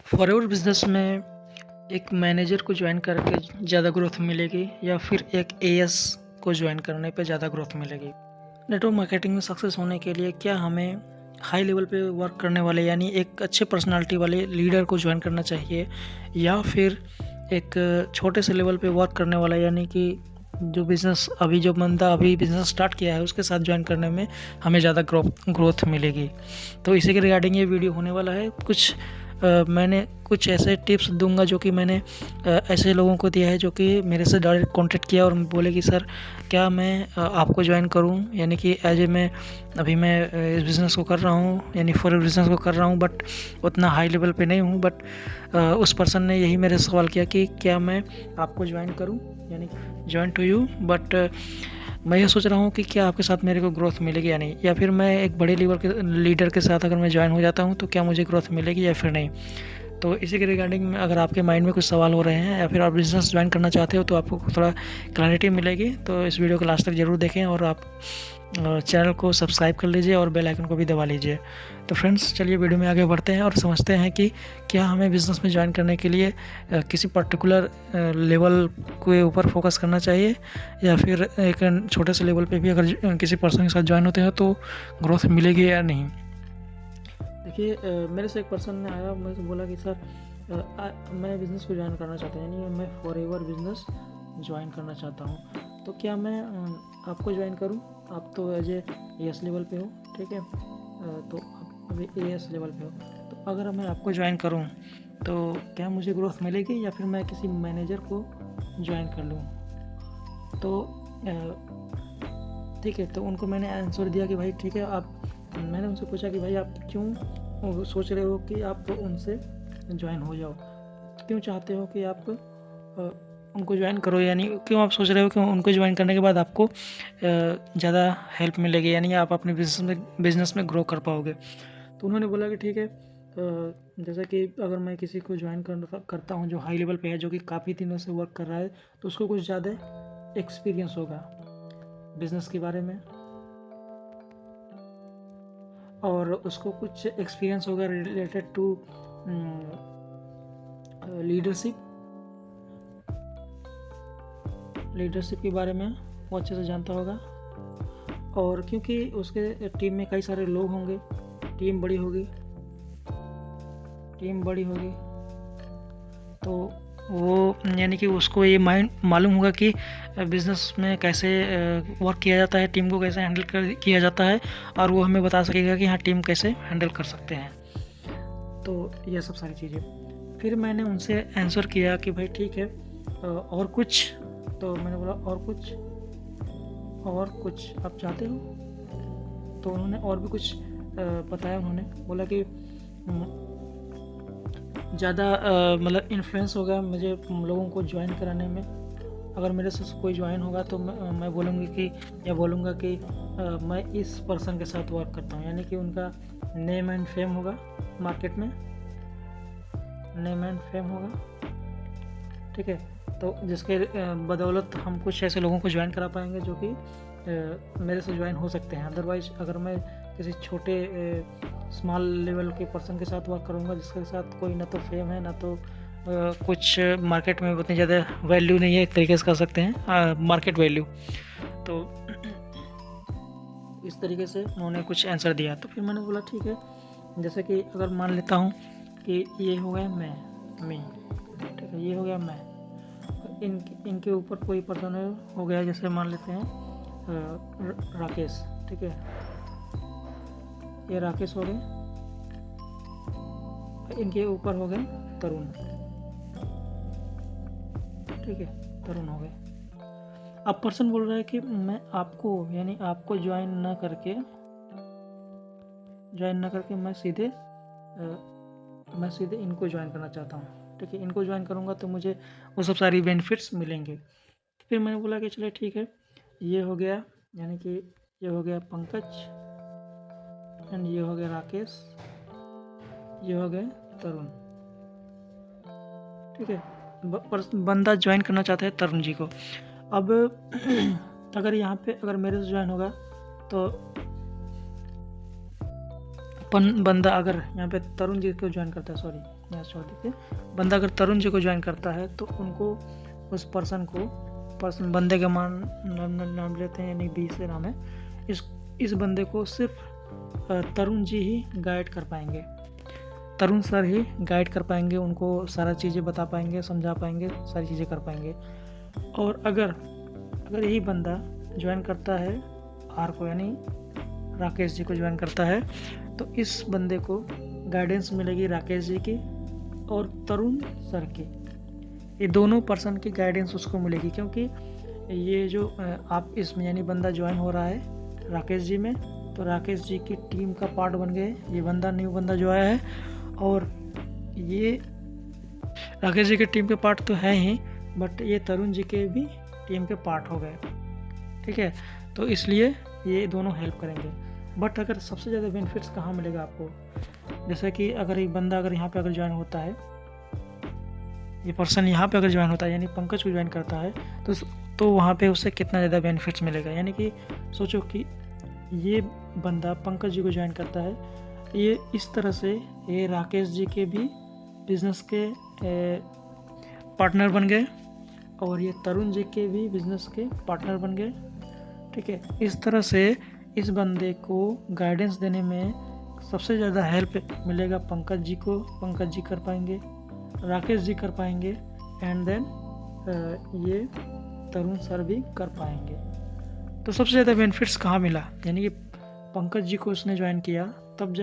Forever business में एक manager को ज्वाइन करके ज़्यादा ग्रोथ मिलेगी या फिर एक एएस को ज्वाइन करने पे ज़्यादा ग्रोथ मिलेगी। नेटवर्क मार्केटिंग में सक्सेस होने के लिए क्या हमें हाई लेवल पे वर्क करने वाले यानी एक अच्छे पर्सनालिटी वाले लीडर को ज्वाइन करना चाहिए या फिर एक छोटे से लेवल पे वर्क करने वाला यानी कि जो बंदा अभी बिज़नेस स्टार्ट किया है उसके साथ ज्वाइन करने में हमें ज़्यादा ग्रोथ मिलेगी। तो इसी के रिगार्डिंग ये वीडियो होने वाला है। मैंने कुछ ऐसे टिप्स दूंगा जो कि मैंने ऐसे लोगों को दिया है जो कि मेरे से डायरेक्ट कांटेक्ट किया और बोले कि सर क्या मैं आपको ज्वाइन करूं, यानी कि मैं इस बिज़नेस को कर रहा हूं, यानी फॉर बिज़नेस को कर रहा हूं, बट उतना हाई लेवल पे नहीं हूं। बट उस पर्सन ने यही मेरे से सवाल किया कि क्या मैं आपको ज्वाइन करूं, यानी ज्वाइन टू यू, बट मैं ये सोच रहा हूँ कि क्या आपके साथ मेरे को ग्रोथ मिलेगी या नहीं, या फिर मैं एक बड़े लेवल के लीडर के साथ अगर मैं ज्वाइन हो जाता हूँ तो क्या मुझे ग्रोथ मिलेगी या फिर नहीं। तो इसी के रिगार्डिंग अगर आपके माइंड में कुछ सवाल हो रहे हैं या फिर आप बिज़नेस ज्वाइन करना चाहते हो तो आपको थोड़ा क्लैरिटी मिलेगी। तो इस वीडियो को लास्ट तक ज़रूर देखें और आप चैनल को सब्सक्राइब कर लीजिए और बेल आइकन को भी दबा लीजिए। तो फ्रेंड्स चलिए वीडियो में आगे बढ़ते हैं और समझते हैं कि क्या हमें बिज़नेस में ज्वाइन करने के लिए किसी पर्टिकुलर लेवल के ऊपर फोकस करना चाहिए या फिर एक छोटे से लेवल पे भी अगर किसी पर्सन के साथ ज्वाइन होते हैं तो ग्रोथ मिलेगी या नहीं। देखिए मेरे से एक पर्सन ने आया, मुझे बोला कि सर मैं बिज़नेस को ज्वाइन करना चाहता हूँ, यानी मैं फॉरएवर बिज़नेस ज्वाइन करना चाहता हूँ, तो क्या मैं आपको ज्वाइन करूँ? आप तो एज एस लेवल पे हो, ठीक है, तो आप अभी एएस लेवल पे हो, तो अगर मैं आपको ज्वाइन करूँ तो क्या मुझे ग्रोथ मिलेगी या फिर मैं किसी मैनेजर को ज्वाइन कर लूँ? तो ठीक है, तो उनको मैंने आंसर दिया कि भाई ठीक है, मैंने उनसे पूछा कि भाई आप क्यों सोच रहे हो कि आप उनसे ज्वाइन हो जाओ, क्यों चाहते हो कि आप उनको ज्वाइन करो, यानी क्यों आप सोच रहे हो कि उनको ज्वाइन करने के बाद आपको ज़्यादा हेल्प मिलेगी, यानी आप अपने बिज़नेस में ग्रो कर पाओगे। तो उन्होंने बोला कि ठीक है, जैसा कि अगर मैं किसी को ज्वाइन करता हूँ जो हाई लेवल पे है, जो कि काफ़ी दिनों से वर्क कर रहा है, तो उसको कुछ ज़्यादा एक्सपीरियंस होगा बिज़नेस के बारे में और उसको कुछ एक्सपीरियंस होगा रिलेटेड टू लीडरशिप के बारे में वो अच्छे से जानता होगा। और क्योंकि उसके टीम में कई सारे लोग होंगे, टीम बड़ी होगी तो वो यानी कि उसको ये मालूम होगा कि बिज़नेस में कैसे वर्क किया जाता है, टीम को कैसे हैंडल किया जाता है, और वो हमें बता सकेगा कि हाँ टीम कैसे हैंडल कर सकते हैं। तो ये सब सारी चीज़ें फिर मैंने उनसे आंसर किया कि भाई ठीक है, और कुछ, तो मैंने बोला और कुछ आप चाहते हो? तो उन्होंने और भी कुछ बताया। उन्होंने बोला कि ज़्यादा मतलब इन्फ्लुएंस होगा मुझे लोगों को ज्वाइन कराने में। अगर मेरे से कोई ज्वाइन होगा तो मैं बोलूँगा कि मैं इस पर्सन के साथ वर्क करता हूँ, यानी कि उनका नेम एंड फेम होगा मार्केट में, ठीक है। तो जिसके बदौलत हम कुछ ऐसे लोगों को ज्वाइन करा पाएंगे जो कि मेरे से ज्वाइन हो सकते हैं। अदरवाइज अगर मैं किसी छोटे स्मॉल लेवल के पर्सन के साथ वर्क करूँगा जिसके साथ कोई ना तो फेम है ना तो कुछ मार्केट में उतनी ज़्यादा वैल्यू नहीं है, एक तरीके से कह सकते हैं मार्केट वैल्यू, तो इस तरीके से उन्होंने कुछ आंसर दिया। तो फिर मैंने बोला ठीक है, जैसे कि अगर मान लेता हूँ कि ये हो गया मैं, ठीक है, ये हो गया मैं, इनके ऊपर कोई पर्सन हो गया, जैसे मान लेते हैं राकेश, ठीक है, ये राकेश हो गए, इनके ऊपर हो गए तरुण, ठीक है, तरुण हो गए। अब पर्सन बोल रहा है कि मैं आपको, यानी आपको ज्वाइन ना करके मैं सीधे इनको ज्वाइन करना चाहता हूँ, ठीक है, इनको ज्वाइन करूँगा तो मुझे वो सब सारी बेनिफिट्स मिलेंगे। फिर मैंने बोला कि चलिए ठीक है, ये हो गया, यानी कि ये हो गया पंकज एंड ये हो गया राकेश, ये हो गए तरुण, ठीक है। बंदा ज्वाइन करना चाहता है तरुण जी को। अब अगर यहाँ पे अगर मेरे से ज्वाइन होगा तो बंदा अगर यहाँ पे तरुण जी को ज्वाइन करता है, यहाँ छोड़ दीजिए। बंदा अगर तरुण जी को ज्वाइन करता है तो उनको उस बंदे का नाम लेते हैं, यानी बी से नाम है। इस बंदे को सिर्फ तरुण जी ही गाइड कर पाएंगे, तरुण सर ही गाइड कर पाएंगे, उनको सारा चीज़ें बता पाएंगे, समझा पाएंगे, सारी चीज़ें कर पाएंगे। और अगर यही बंदा ज्वाइन करता है आर को, यानी राकेश जी को ज्वाइन करता है, तो इस बंदे को गाइडेंस मिलेगी राकेश जी की और तरुण सर की। ये दोनों पर्सन की गाइडेंस उसको मिलेगी, क्योंकि ये जो आप इसमें यानी बंदा ज्वाइन हो रहा है राकेश जी में, तो राकेश जी की टीम का पार्ट बन गए ये बंदा, न्यू बंदा जो आया है। और ये राकेश जी के टीम के पार्ट तो है ही, बट ये तरुण जी के भी टीम के पार्ट हो गए, ठीक है। तो इसलिए ये दोनों हेल्प करेंगे। बट अगर सबसे ज़्यादा बेनिफिट्स कहाँ मिलेगा आपको, जैसे कि अगर एक बंदा अगर यहाँ पे अगर ज्वाइन होता है, ये पर्सन यहाँ पे अगर ज्वाइन होता है यानी पंकज को ज्वाइन करता है, तो वहाँ पे उससे कितना ज़्यादा बेनिफिट्स मिलेगा। यानी कि सोचो कि ये बंदा पंकज जी को ज्वाइन करता है, ये इस तरह से ये राकेश जी के भी बिजनेस के पार्टनर बन गए और ये तरुण जी के भी बिजनेस के पार्टनर बन गए, ठीक है। इस तरह से इस बंदे को गाइडेंस देने में सबसे ज़्यादा हेल्प मिलेगा पंकज जी को, पंकज जी कर पाएंगे, राकेश जी कर पाएंगे, एंड देन ये तरुण सर भी कर पाएंगे। तो सबसे ज़्यादा बेनिफिट्स कहाँ मिला, यानी कि पंकज जी को उसने ज्वाइन किया तब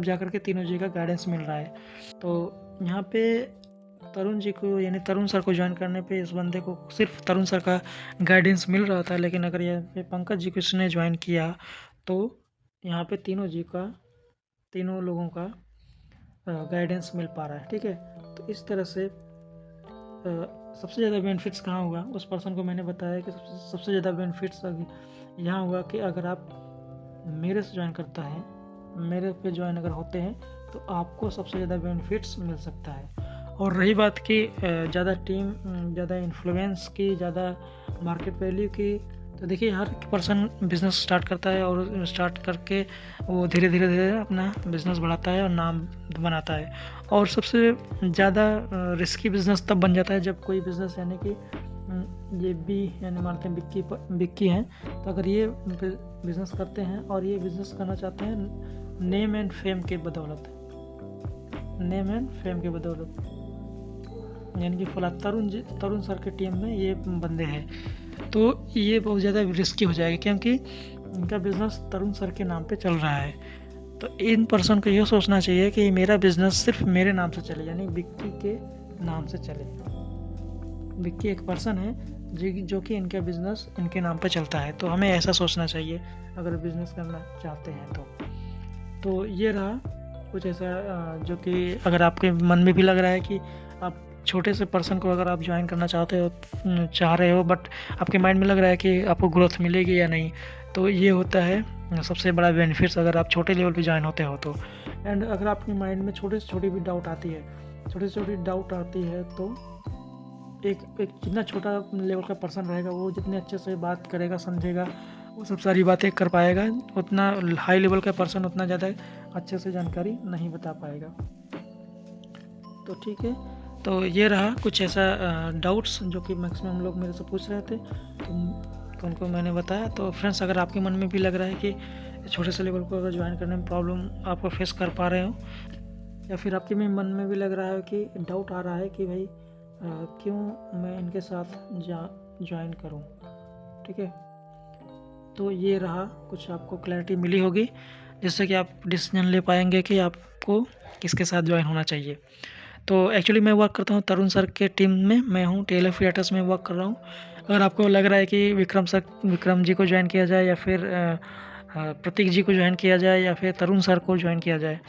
जा कर के तीनों जी का गाइडेंस मिल रहा है। तो यहाँ पे तरुण जी को यानी तरुण सर को ज्वाइन करने पे इस बंदे को सिर्फ तरुण सर का गाइडेंस मिल रहा था, लेकिन अगर यहाँ पे पंकज जी को इसने ज्वाइन किया तो यहाँ पे तीनों लोगों का गाइडेंस मिल पा रहा है, ठीक है। तो इस तरह से सबसे ज़्यादा बेनिफिट्स कहाँ हुआ, उस पर्सन को मैंने बताया कि सबसे ज़्यादा बेनिफिट्स यहाँ हुआ कि अगर आप मेरे से ज्वाइन करता है, मेरे पे ज्वाइन अगर होते हैं तो आपको सबसे ज़्यादा बेनिफिट्स मिल सकता है। और रही बात कि ज़्यादा टीम, ज़्यादा इन्फ्लुएंस की, ज़्यादा मार्केट वैल्यू की, तो देखिए हर पर्सन बिज़नेस स्टार्ट करता है और स्टार्ट करके वो धीरे धीरे अपना बिज़नेस बढ़ाता है और नाम बनाता है। और सबसे ज़्यादा रिस्की बिज़नेस तब बन जाता है जब कोई बिज़नेस यानी कि ये बी यानी मानते हैं बिक्की हैं, तो अगर ये बिज़नेस करते हैं और ये बिज़नेस करना चाहते हैं नेम एंड फेम के बदौलत, यानी कि फिलहाल तरुण सर के टीम में ये बंदे हैं, तो ये बहुत ज़्यादा रिस्की हो जाएगा क्योंकि इनका बिज़नेस तरुण सर के नाम पे चल रहा है। तो इन पर्सन को ये सोचना चाहिए कि मेरा बिज़नेस सिर्फ मेरे नाम से चले, यानी बिक्की के नाम से चले। बिक्की एक पर्सन है जो कि इनका बिज़नेस इनके नाम पे चलता है, तो हमें ऐसा सोचना चाहिए अगर बिज़नेस करना चाहते हैं तो ये रहा कुछ ऐसा जो कि अगर आपके मन में भी लग रहा है कि आप छोटे से पर्सन को अगर आप ज्वाइन करना चाह रहे हो बट आपके माइंड में लग रहा है कि आपको ग्रोथ मिलेगी या नहीं, तो ये होता है सबसे बड़ा बेनिफिट्स अगर आप छोटे लेवल पे ज्वाइन होते हो तो। एंड अगर आपके माइंड में छोटे से छोटी भी डाउट आती है तो एक जितना छोटा लेवल का पर्सन रहेगा वो जितने अच्छे से बात करेगा, समझेगा, वो सब सारी बातें कर पाएगा, उतना हाई लेवल का पर्सन उतना ज़्यादा अच्छे से जानकारी नहीं बता पाएगा। तो ठीक है, तो ये रहा कुछ ऐसा डाउट्स जो कि मैक्सिमम लोग मेरे से पूछ रहे थे, तो उनको मैंने बताया। तो फ्रेंड्स, अगर आपके मन में भी लग रहा है कि छोटे से लेवल को अगर ज्वाइन करने में प्रॉब्लम आपको फेस कर पा रहे हो, या फिर आपके मन में भी लग रहा है कि डाउट आ रहा है कि भाई क्यों मैं इनके साथ ज्वाइन करूं, ठीक है, तो ये रहा कुछ आपको क्लैरिटी मिली होगी जिससे कि आप डिसीजन ले पाएंगे कि आपको किसके साथ ज्वाइन होना चाहिए। तो एक्चुअली मैं वर्क करता हूँ तरुण सर के टीम में, मैं हूँ टेलर थिएटर्स में वर्क कर रहा हूँ। अगर आपको लग रहा है कि विक्रम जी को ज्वाइन किया जाए या फिर प्रतीक जी को ज्वाइन किया जाए या फिर तरुण सर को ज्वाइन किया जाए,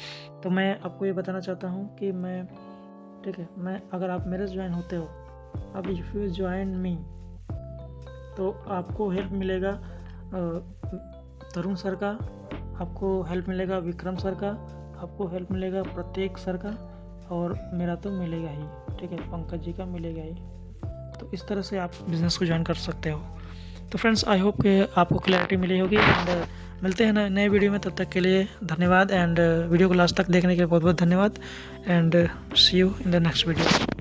तो मैं आपको ये बताना चाहता हूँ कि मैं अगर आप मेरे से ज्वाइन होते हो, अब इफ़ यू ज्वाइन मी, तो आपको हेल्प मिलेगा तरुण सर का, आपको हेल्प मिलेगा विक्रम सर का, आपको हेल्प मिलेगा प्रतीक सर का, और मेरा तो मिलेगा ही, ठीक है, पंकज जी का मिलेगा ही। तो इस तरह से आप बिज़नेस को ज्वाइन कर सकते हो। तो फ्रेंड्स, आई होप कि आपको क्लैरिटी मिली होगी। एंड मिलते हैं नए वीडियो में, तब तक के लिए धन्यवाद। एंड वीडियो को लास्ट तक देखने के लिए बहुत बहुत धन्यवाद। And see you in the next video.